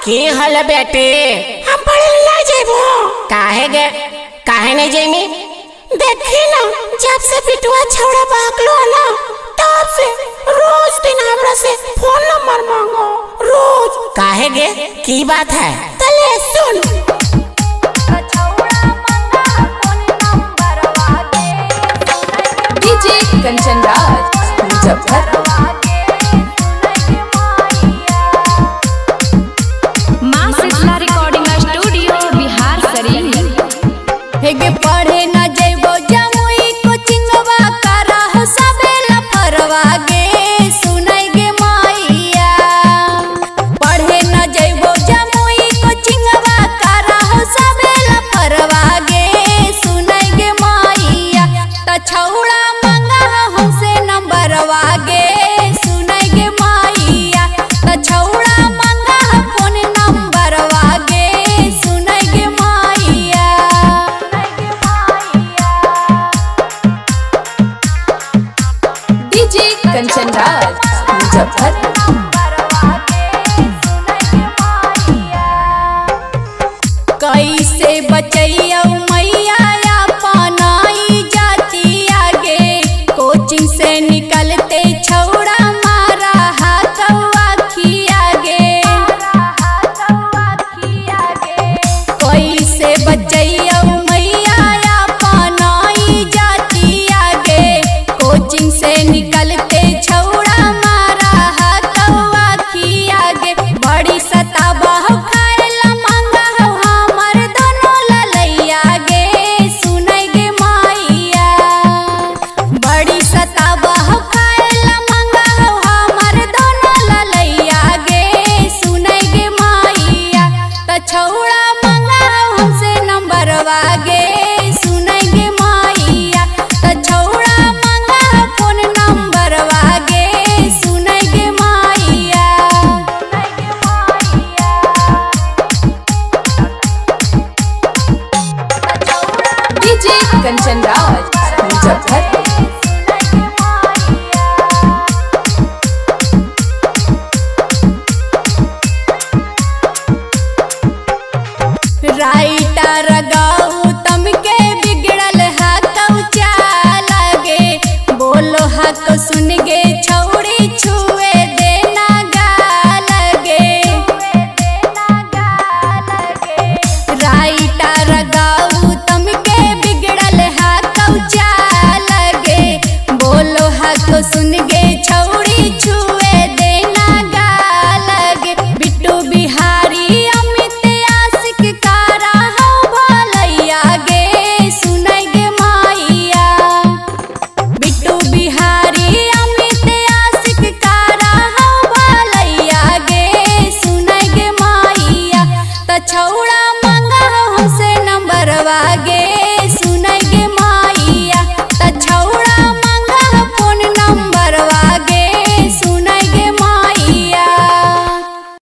की हल बेटे हम पढ़े ला जेबो। काहे गे काहे नहीं जेमी? देखी ना जब से बिटुआ छौड़ा भागलो ना तब से रोज दिन हमरा से फोन नंबर मांगो रोज। काहे गे की बात है? तले सुन डीजे कंचन राज मुजफ्फर मां शीतला रिकॉर्डिंग स्टूडियो बिहार शरीफ। हेगे पढ़े न जइबो जमुई कोचिंगवा करा हो सबे लफरवा गे सुनै गे माईया। पढ़े न जइबो जमुई कोचिंगवा करा हो सबे लफरवा गे सुनै गे माईया। त छौड़ा मंगा हमसे नंबरवा गे सुनै गे माईया। त छौड़ा मंगा फोन नंबरवा गे सुनै गे माईया। डीजे कंचन राज मुजफ्फर कैसे बचैया मैया अपनाई जाती आगे कोचिंग से निकलते छौड़ा मारा हाथवा खिया गे। कैसे बचैया मैया अपनाई जाती आगे कोचिंग से निकलते छौड़ा मारा हाथवा खिया गे। बड़ी सताबा खाएला मांगा हमर दोनों ललैया गे सुनै गे माईया। बड़ी सताबा खाएला मांगा हमर दोनों ललैया गे सुनै गे माईया। त छौड़ा मांगा हमसे नंबरवा गे सुनै गे माईया। त छौड़ा मांगा फोन नंबरवा गे सुनै गे माईया। डीजे कंचन राज